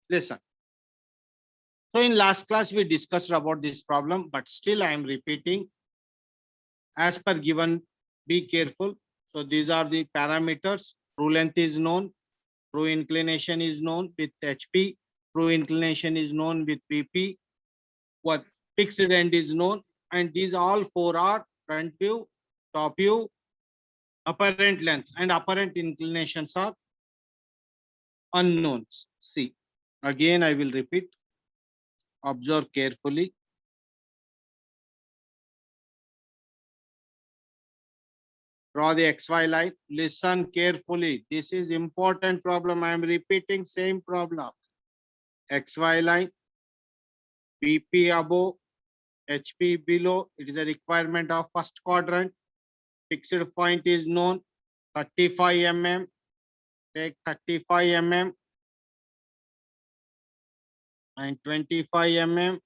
Listen. So in last class, we discussed about this problem, but still I am repeating as per given, be careful. So these are the parameters. True length is known. True inclination is known with HP. True inclination is known with VP. What fixed end is known. And these all four are front view, top view, apparent lengths, and apparent inclinations are unknowns. See, again I will repeat. Observe carefully. Draw the XY line. Listen carefully. This is important problem. I am repeating same problem. XY line, BP above, HP below. It is a requirement of first quadrant. Fixed point is known. 35 mm. Take 35 mm and 25 mm.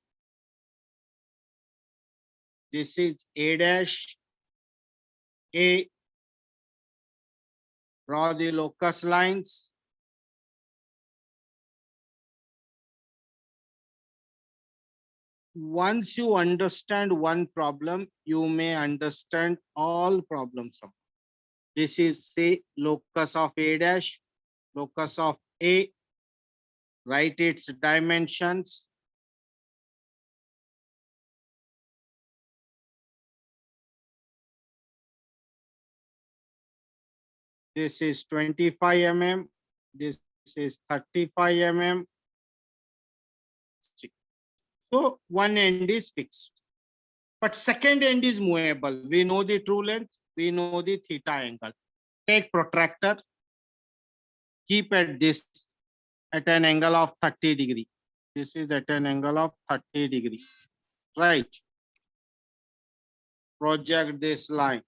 This is A dash. A. Draw the locus lines. Once you understand one problem, you may understand all problems. This is say locus of A dash, locus of A. Write its dimensions. This is 25 mm. This is 35 mm. So one end is fixed, but second end is movable. We know the true length. We know the theta angle. Take protractor. Keep at this at an angle of 30 degree. This is at an angle of 30 degree. Right. Project this line.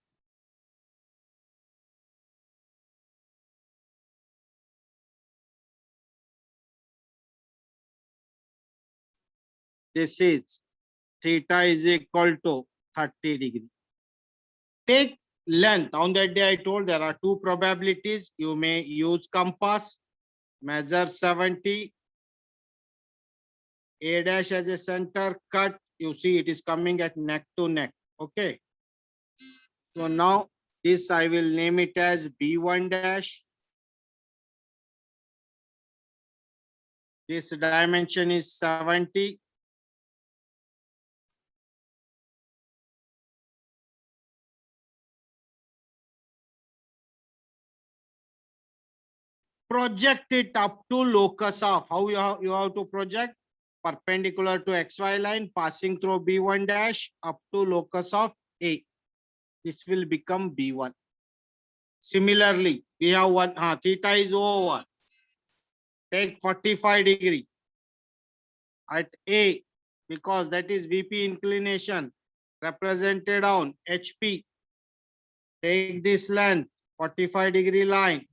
This is theta is equal to 30 degree. Take length. On that day I told there are two probabilities. You may use compass. Measure 70. A dash as a center, cut. You see it is coming at neck to neck. Okay. So now this I will name it as B1 dash. This dimension is 70. Project it up to locus of. How you have to project? Perpendicular to XY line, passing through B1 dash up to locus of A. This will become B1. Similarly, we have one, theta is over. Take 45 degree at A, because that is VP inclination represented on HP. Take this length, 45 degree line.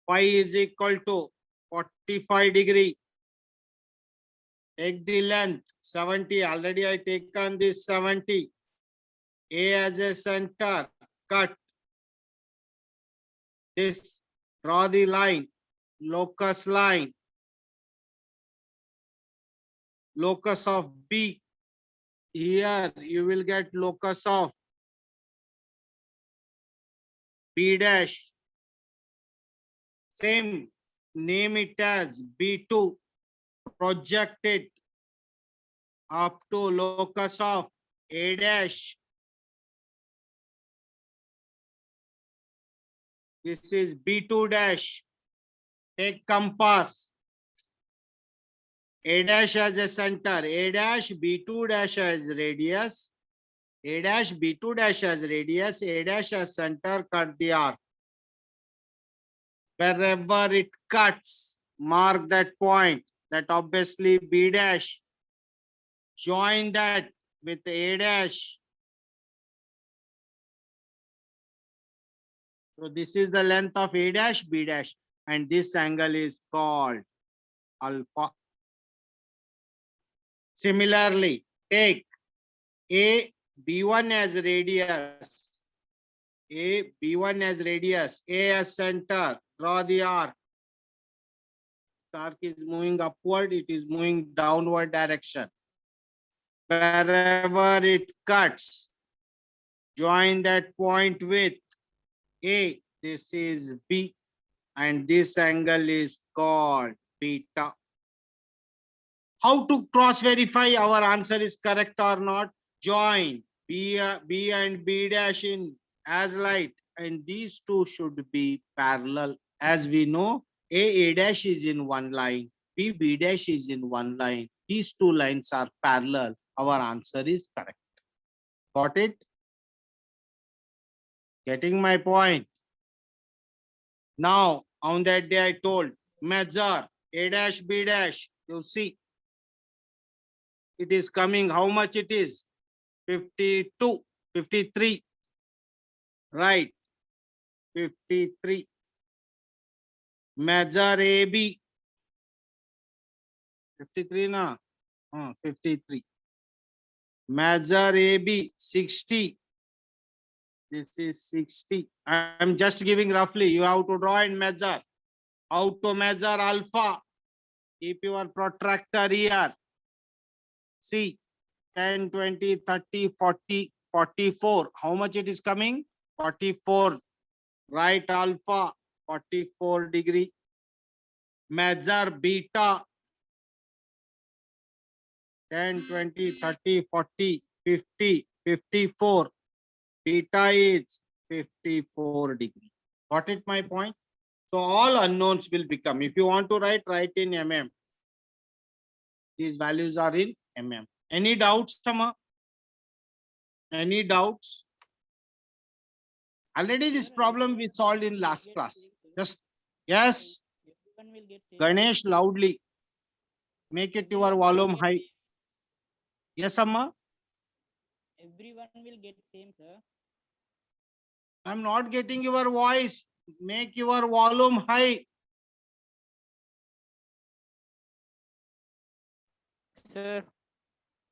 Phi is equal to 45 degree. Take the length, 70. Already I taken this 70. A as a center, cut. This, draw the line, locus line. Locus of B. Here you will get locus of B dash. Same, name it as B2. Project it up to locus of A dash. This is B2 dash. Take compass. A dash as a center. A dash, B2 dash as radius. A dash, B2 dash as radius. A dash as center. Cut the arc. Wherever it cuts, mark that point. That obviously B dash. Join that with A dash. So this is the length of A dash, B dash, and this angle is called alpha. Similarly, take A B1 as radius, A B1 as radius, A as center, draw the arc. arc is moving upward, it is moving downward direction. Wherever it cuts, join that point with A. This is B, and this angle is called beta. How to cross verify our answer is correct or not? Join B and B dash in as light, and these two should be parallel. As we know, A dash is in one line, B dash is in one line. These two lines are parallel. Our answer is correct. Got it? Getting my point? Now, on that day I told, measure A dash, B dash. You see, it is coming. How much it is? 52, 53. Right. 53. Measure AB. 53 na? 53. Measure AB 60. This is 60. I am just giving roughly. You have to draw and measure. How to measure alpha? Keep your protractor here. See, 10, 20, 30, 40, 44. How much it is coming? 44. Right alpha, 44 degree. Measure beta, 10, 20, 30, 40, 50, 54. Beta is 54 degree. Got it my point? So all unknowns will become, if you want to write in mm. These values are in mm. Any doubts, Sama? Any doubts? Already this problem we solved in last class. Just, yes, Ganesh, loudly. Make it your volume high. Yes, Amma? Everyone will get same, sir. I'm not getting your voice. Make your volume high. Sir,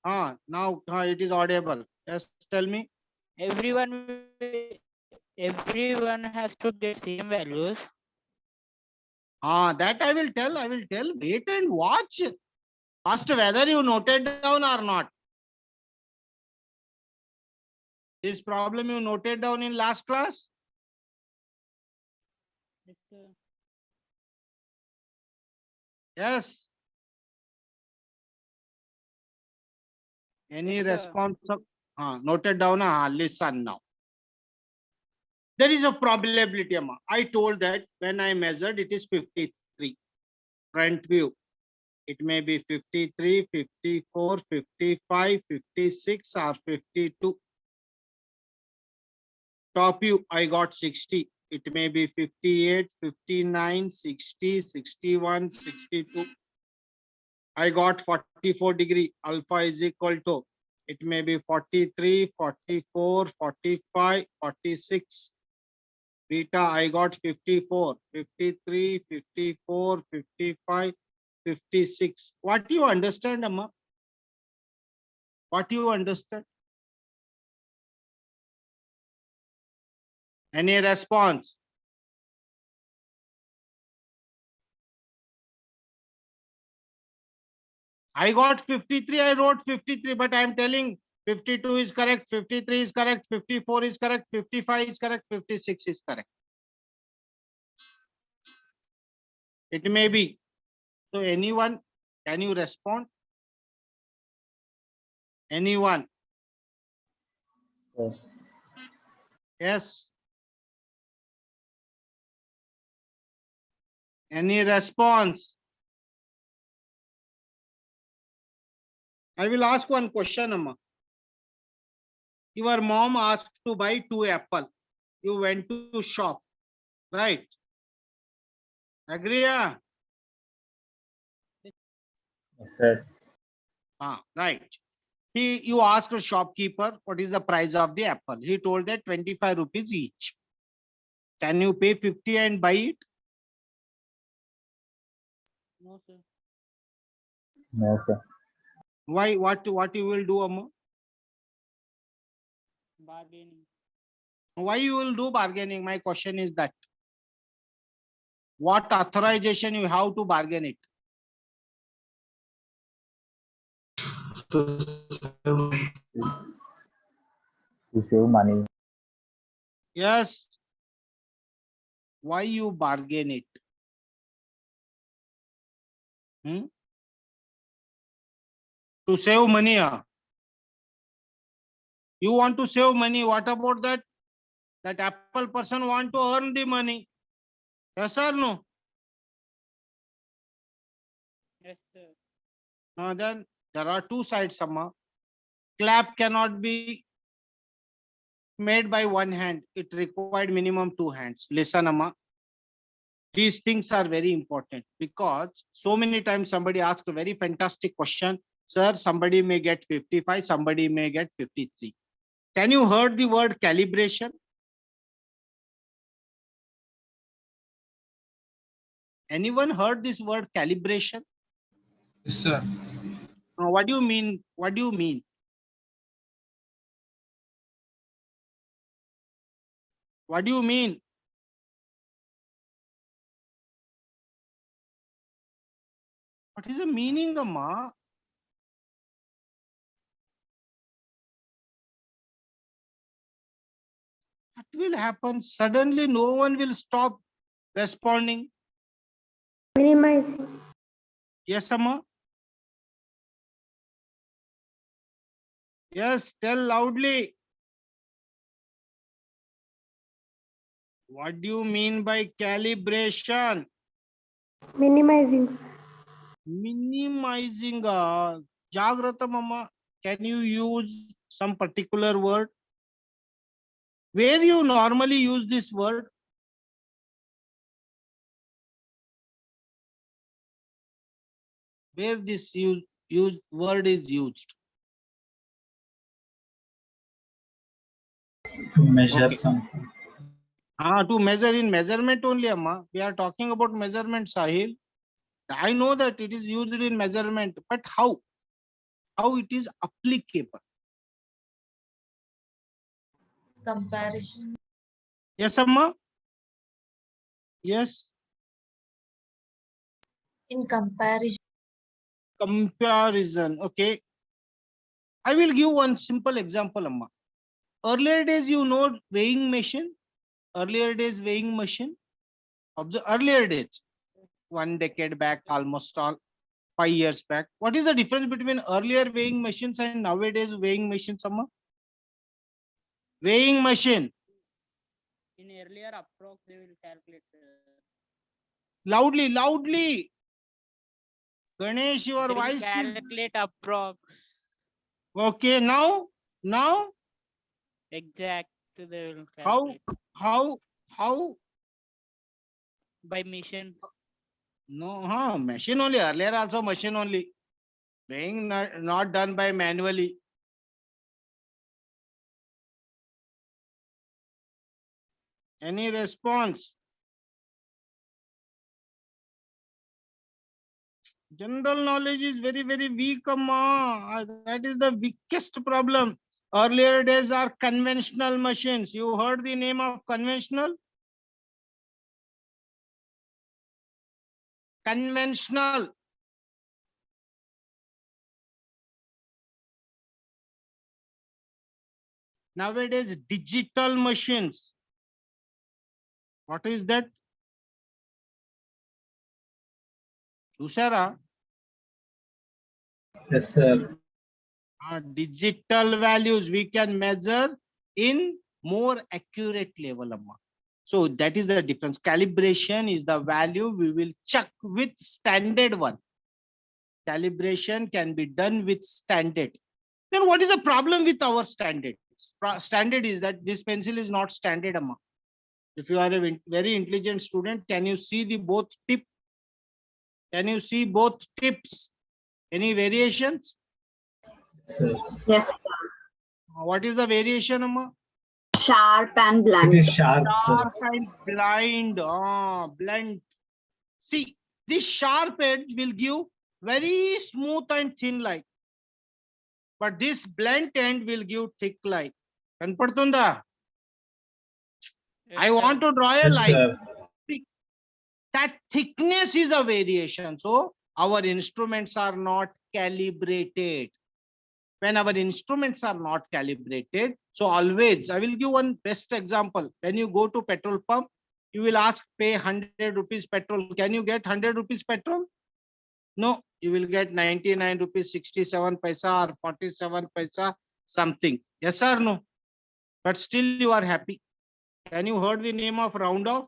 Now it is audible. Yes, tell me. everyone has to get same values. That I will tell. Wait and watch. First, whether you noted down or not. This problem you noted down in last class? Yes, sir. Yes. Any Yes, sir. response? Noted down. Listen now. There is a probability, Amma. I told that when I measured, it is 53. Front view. It may be 53, 54, 55, 56, or 52. Top view, I got 60. It may be 58, 59, 60, 61, 62. I got 44 degree. Alpha is equal to, it may be 43, 44, 45, 46. Beta, I got 54, 53, 54, 55, 56. What do you understand, Amma? What do you understand? Any response? I got 53, I wrote 53, but I am telling 52 is correct, 53 is correct, 54 is correct, 55 is correct, 56 is correct. It may be. So anyone, can you respond? Anyone? Yes. Yes. Any response? I will ask one question, Amma. Your mom asked to buy 2 apples. You went to shop, right? Agree? Yes, sir. Right. You asked a shopkeeper what is the price of the apple. He told that 25 rupees each. Can you pay 50 and buy it? No, sir. No, sir. Why? What you will do, Amma? Bargaining. Why you will do bargaining? My question is that. What authorization you have to bargain it? To save money. Yes. Why you bargain it? Hmm? To save money. You want to save money. What about that? That Apple person want to earn the money. Yes or no? Yes, sir. Then there are two sides, Amma. Clap cannot be made by one hand. It required minimum two hands. Listen, Amma. These things are very important because so many times somebody asks a very fantastic question. Sir, somebody may get 55, somebody may get 53. Can you heard the word calibration? Anyone heard this word calibration? Yes, sir. What do you mean? What do you mean? What do you mean? What is the meaning, Amma? What will happen? Suddenly, no one will stop responding. Minimizing. Yes, Amma? Yes, tell loudly. What do you mean by calibration? Minimizing. Sir. Minimizing. Jagrata, Mama. Can you use some particular word? Where you normally use this word? Where this word is used? To measure Okay. something. To measure in measurement only, Amma. We are talking about measurement, Sahil. I know that it is used in measurement, but how? How it is applicable? Comparison. Yes, Amma? Yes. In comparison. Comparison. Okay. I will give one simple example, Amma. Earlier days, you know, weighing machine. Earlier days, weighing machine. Of the earlier days, 1 decade back, almost all 5 years back. What is the difference between earlier weighing machines and nowadays weighing machines, Amma? Weighing machine. In earlier approx, they will calculate. Loudly, loudly. Ganesh, your They will voice is calculate approx. okay. Now, Exact. They will how, calculate how? by machines. No, machine only. Earlier also machine only. Weighing not done by manually. Any response? General knowledge is very, very weak, Amma. That is the weakest problem. Earlier days are conventional machines. You heard the name of conventional? Conventional. Nowadays, digital machines. What is that? Chusara? Yes, sir. Digital values we can measure in more accurate level, Amma. So that is the difference. Calibration is the value we will check with standard one. Calibration can be done with standard. Then what is the problem with our standards? Standard is that this pencil is not standard, Amma. If you are a very intelligent student, can you see the both tip? Can you see both tips? Any variations? Sir. Yes. What is the variation, Amma? Sharp and blunt. It is sharp, sir. Sharp and blind. Blunt. See, this sharp edge will give very smooth and thin line. But this blunt end will give thick line. Kanpadtunda? I want to draw a Yes, line. sir. That thickness is a variation. So our instruments are not calibrated. when our instruments are not calibrated. So always, I will give one best example. When you go to petrol pump, you will ask, pay 100 rupees petrol. Can you get 100 rupees petrol? No, you will get 99 rupees 67 paisa or 47 paisa something. Yes or no? But still you are happy. Can you heard the name of round off?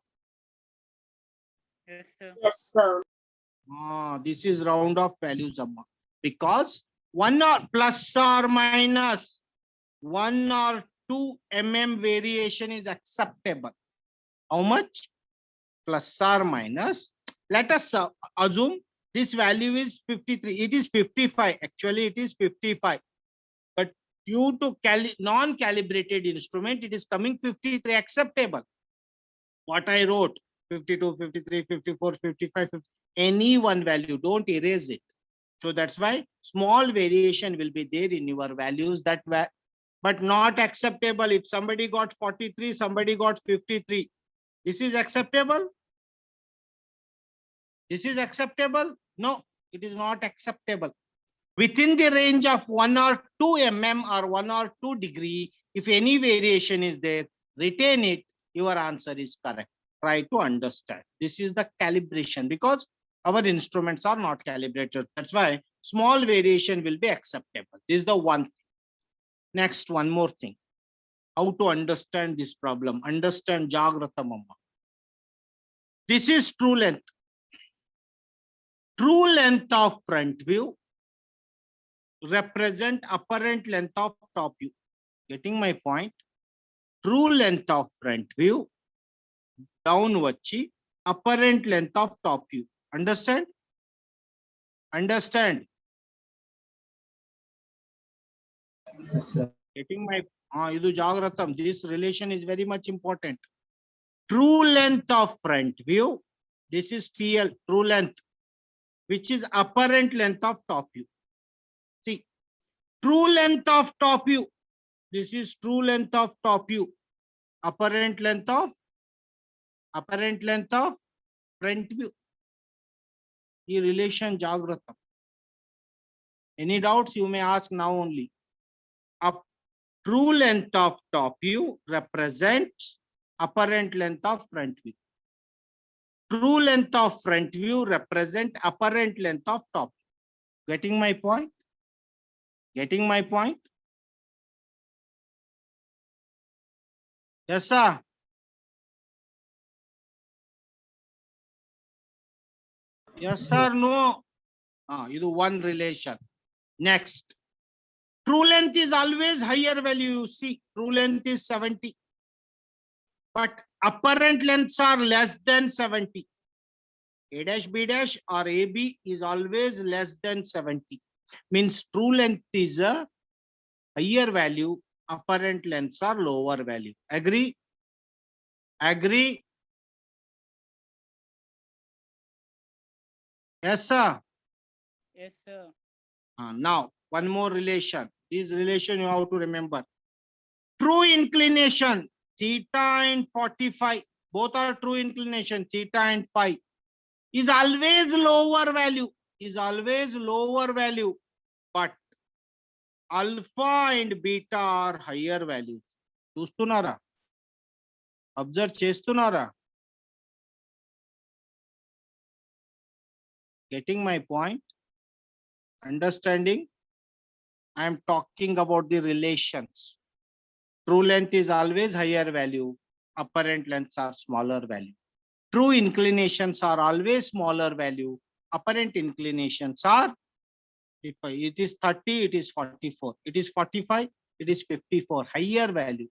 Yes, sir. Yes, sir. This is round off values, Amma. Because 1 or plus or minus 1 or 2 mm variation is acceptable. How much? Plus or minus. Let us assume this value is 53. It is 55. Actually, it is 55. But due to non-calibrated instrument, it is coming 53 acceptable. What I wrote, 52, 53, 54, 55, 50, any one value, don't erase it. So that's why small variation will be there in your values, but not acceptable. If somebody got 43, somebody got 53, this is acceptable? This is acceptable? No, it is not acceptable. Within the range of 1 or 2 mm or 1 or 2 degree, if any variation is there, retain it, your answer is correct. Try to understand. This is the calibration, because our instruments are not calibrated. That's why small variation will be acceptable. This is the one thing. Next, one more thing. How to understand this problem? Understand Jagrata Mamma. This is true length. True length of front view represent apparent length of top view. Getting my point? True length of front view down vachi apparent length of top view. Understand? Understand? Yes, sir. Getting my idu Jagratam. This relation is very much important. True length of front view. This is TL, true length, which is apparent length of top view. See, true length of top view. This is true length of top view. Apparent length of front view. The relation Jagratam. Any doubts you may ask now only. True length of top view represents apparent length of front view. True length of front view represent apparent length of top view. Getting my point? Getting my point? Yes, sir. Yes, sir. No. You do one relation. Next. True length is always higher value. You see, true length is 70. But apparent lengths are less than 70. A dash, B dash or AB is always less than 70. Means true length is a higher value. Apparent lengths are lower value. Agree? Agree? Yes, sir. Yes, sir. Now, one more relation. This relation you have to remember. True inclination, theta and 45. Both are true inclination, theta and phi. Is always lower value. Is always lower value. But alpha and beta are higher values. Chustunara? Observe chestunara? Getting my point? Understanding? I am talking about the relations. True length is always higher value. Apparent lengths are smaller value. True inclinations are always smaller value. Apparent inclinations are, if it is 30, it is 44. It is 45, it is 54. Higher value.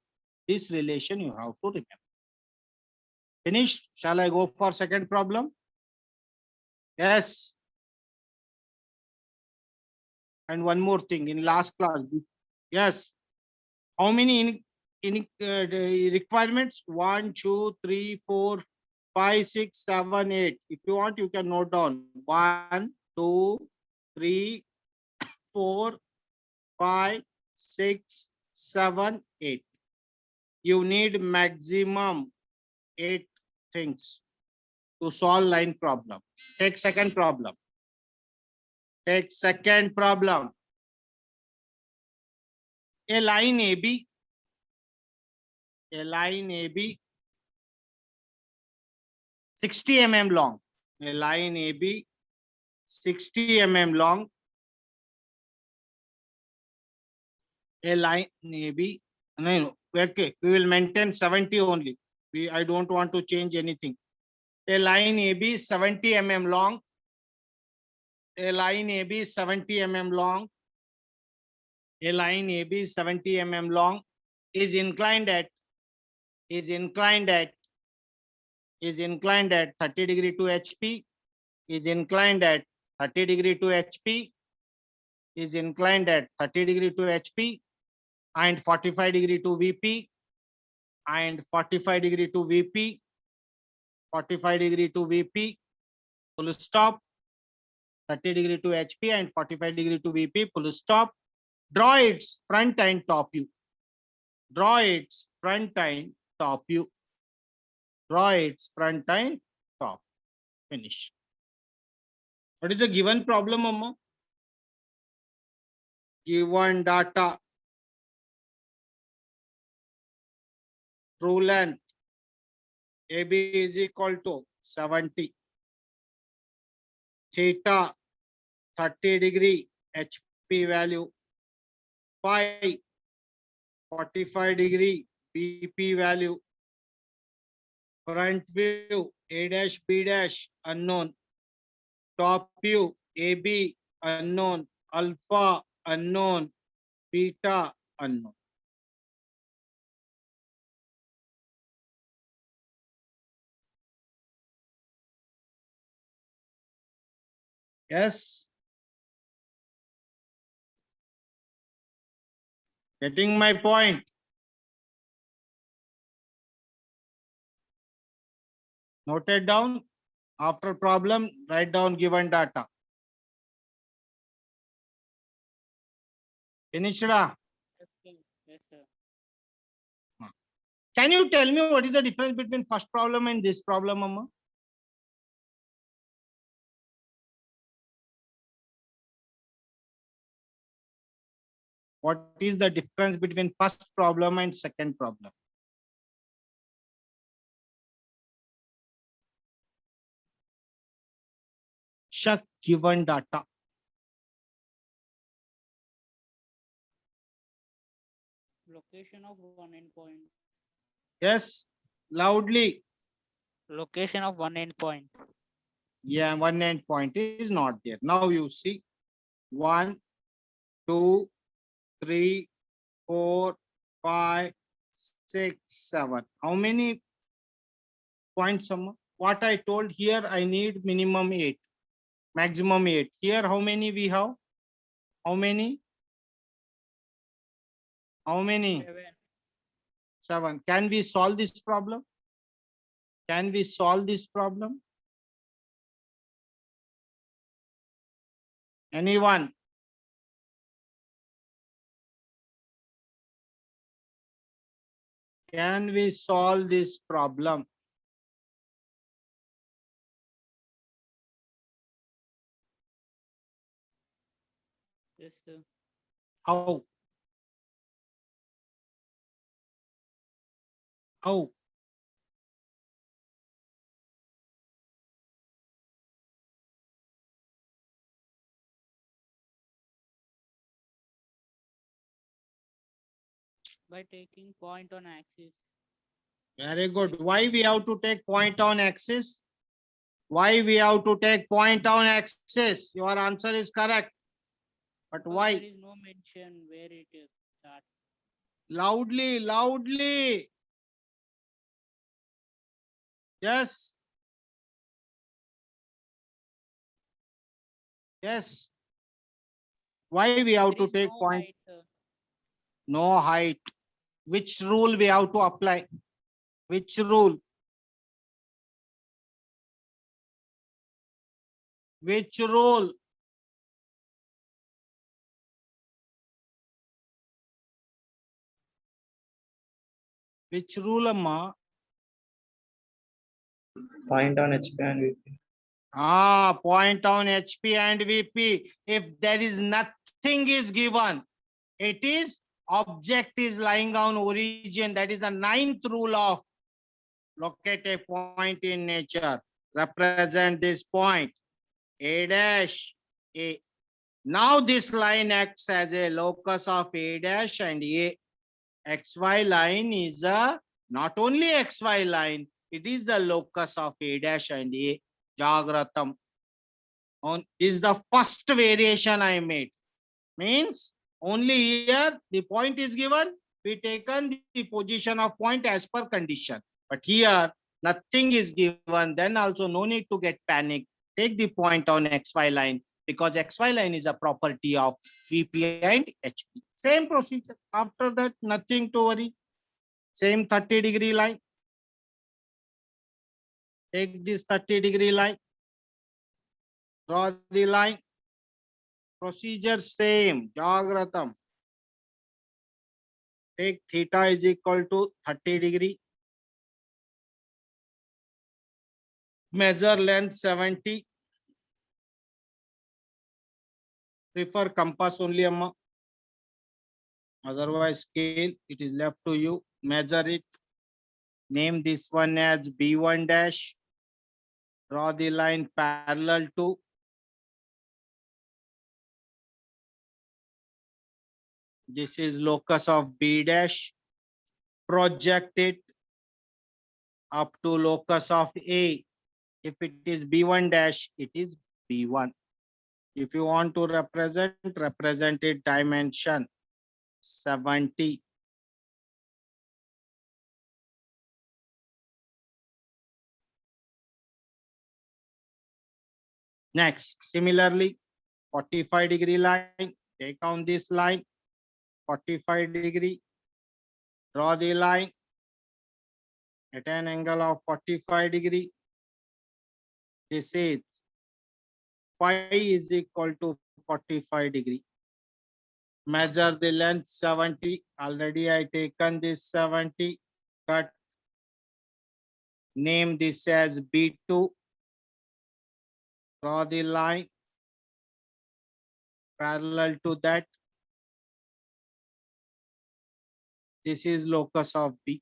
This relation you have to remember. Finished? Shall I go for second problem? Yes. And one more thing in last class. Yes. How many requirements? 1, 2, 3, 4, 5, 6, 7, 8. If you want, you can note down 1, 2, 3, 4, 5, 6, 7, 8. You need maximum 8 things to solve line problem. Take second problem. Take second problem. A line AB, a line AB 60 mm long, a line AB 60 mm long, a line AB, no, okay, we will maintain 70 only. I don't want to change anything. A line AB 70 mm long, a line AB 70 mm long, a line AB 70 mm long is inclined at 30 degree to HP, is inclined at 30 degree to HP, is inclined at 30 degree to HP and 45 degree to VP and 45 degree to VP, 45 degree to VP, full stop, 30 degree to HP and 45 degree to VP, full stop. Draw its front and top view. Draw its front and top view. Draw its front and top. Finish. What is the given problem, Amma? Given data. True length. AB is equal to 70. Theta 30 degree. HP value. Phi 45 degree. BP value. Front view A dash B dash unknown. Top view AB unknown. Alpha unknown. Beta unknown. Yes. Getting my point. Noted down. After problem, write down given data. Finished? Yes, sir. Yes, sir. Can you tell me what is the difference between first problem and this problem, Amma? What is the difference between first problem and second problem? Check given data. Location of one endpoint. Yes, loudly. Location of one endpoint. Yeah, one endpoint is not there. Now you see 1, 2, 3, 4, 5, 6, 7. How many points? What I told here, I need minimum 8, maximum 8. Here, how many we have? How many? How many? 7. 7. Can we solve this problem? Can we solve this problem? Anyone? Can we solve this problem? Yes, sir. How? How? By taking point on axis. Very good. Why we have to take point on axis? Why we have to take point on axis? Your answer is correct. But Because why? there is no mention where it is starts. Loudly, loudly. Yes. Yes. Why we have There to is take no point? height, sir. No height. Which rule we have to apply? Which rule? Which rule? Which rule, Amma? Point on HP and VP. Point on HP and VP. If there is nothing is given, it is object is lying on origin. That is the ninth rule of locate a point in nature. Represent this point A dash A. Now this line acts as a locus of A dash and A. XY line is a not only XY line, it is the locus of A dash and A. Jagratam. On is the first variation I made. Means only here the point is given, we taken the position of point as per condition. But here nothing is given, then also no need to get panic. Take the point on XY line because XY line is a property of VP and HP. Same procedure. After that, nothing to worry. Same 30-degree line. Take this 30-degree line. Draw the line. Procedure same. Jagratam. Take theta is equal to 30-degree. Measure length 70. Prefer compass only, amma. Otherwise scale, it is left to you. Measure it. Name this one as B1 dash. Draw the line parallel to. This is locus of B dash. Project it up to locus of A. If it is B1 dash, it is B1. If you want to represent it dimension 70. Next, similarly, 45-degree line. Take on this line, 45-degree. Draw the line at an angle of 45-degree. This is phi is equal to 45-degree. Measure the length 70. Already I taken this 70. Cut. Name this as B2. Draw the line parallel to that. This is locus of B.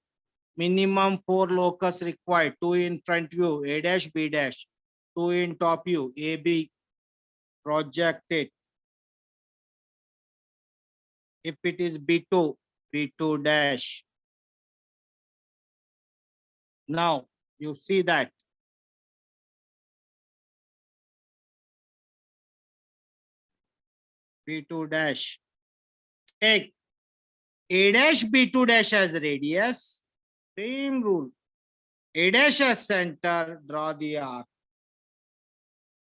Minimum 4 locus required. 2 in front view, A dash, B dash. 2 in top view, AB. Project it. If it is B2, B2 dash. Now you see that. B2 dash. Take A dash, B2 dash as radius. Same rule. A dash as center, draw the arc.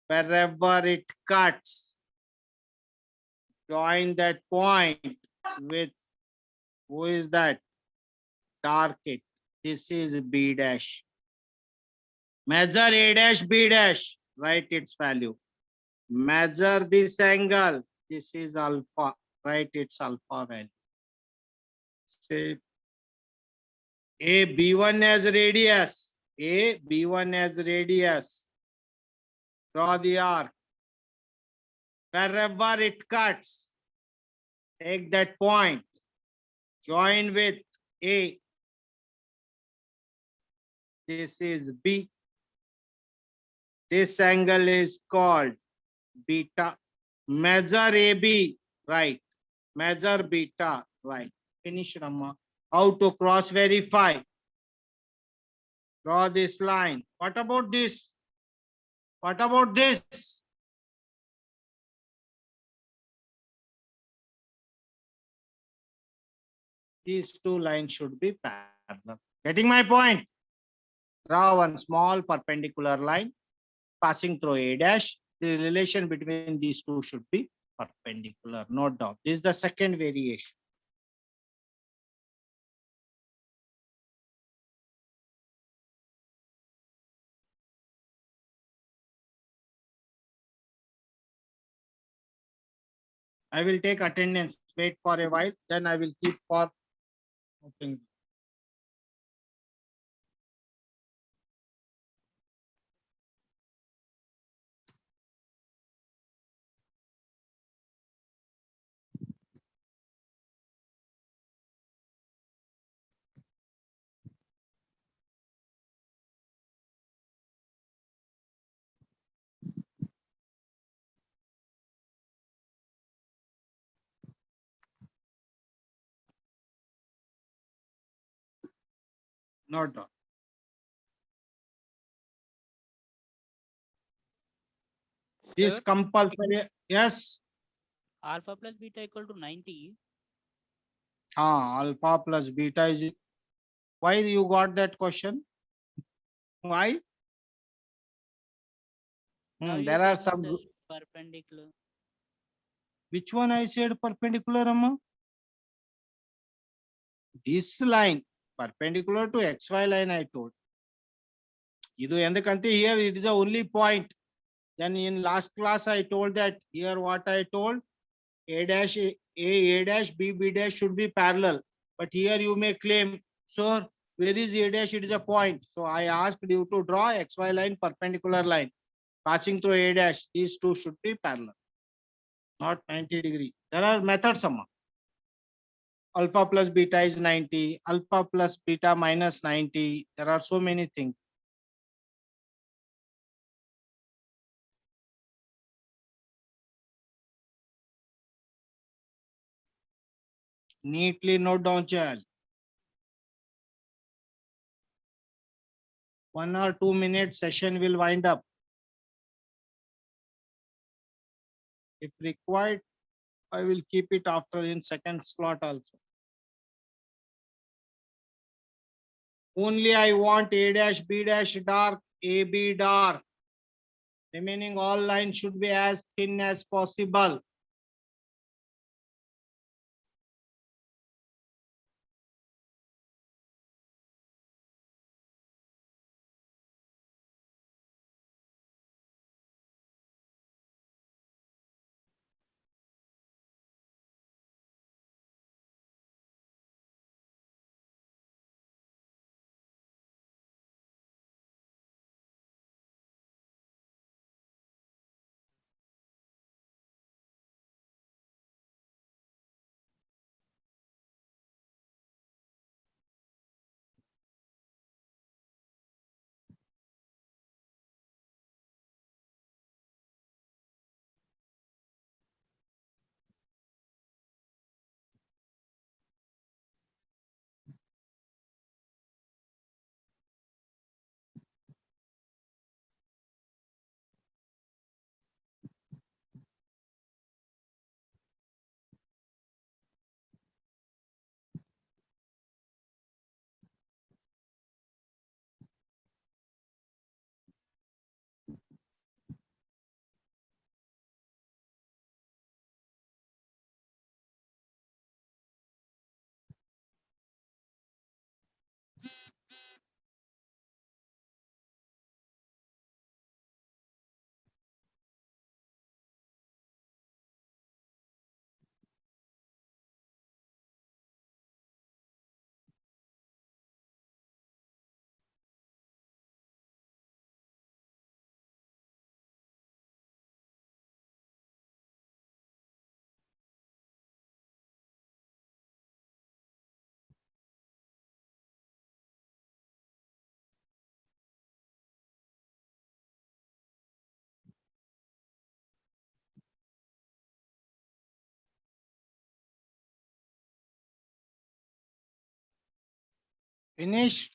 Wherever it cuts, join that point with, who is that? Dark it. This is B dash. Measure A dash, B dash. Write its value. Measure this angle. This is alpha. Write its alpha value. Say A B1 as radius. A B1 as radius. Draw the arc. Wherever it cuts, take that point. Join with A. This is B. This angle is called beta. Measure AB, right. Measure beta, right. Finish, Rama. How to cross verify? Draw this line. What about this? What about this? These two lines should be parallel. Getting my point? Draw one small perpendicular line passing through A dash. The relation between these two should be perpendicular. Note down. This is the second variation. I will take attendance. Wait for a while. Then I will keep for opening. Note down. This Sir, compulsory, yes, alpha plus beta equal to 90. alpha plus beta is, why you got that question? Why? Now you There are said, no, some, sir, perpendicular. which one I said perpendicular, Amma? This line, perpendicular to XY line, I told. Idu endukante here it is the only point. Then in last class I told that here what I told, A dash A dash B dash should be parallel. But here you may claim, sir, where is A dash? It is a point. So I asked you to draw XY line perpendicular line passing through A dash. These two should be parallel, not 90 degree. There are methods, Amma. Alpha plus beta is 90, alpha plus beta minus 90. There are so many things. Neatly note down, child. 1 or 2 minute session will wind up. If required, I will keep it after in second slot also. Only I want A dash, B dash dark, AB dark. Remaining all lines should be as thin as possible. Finish.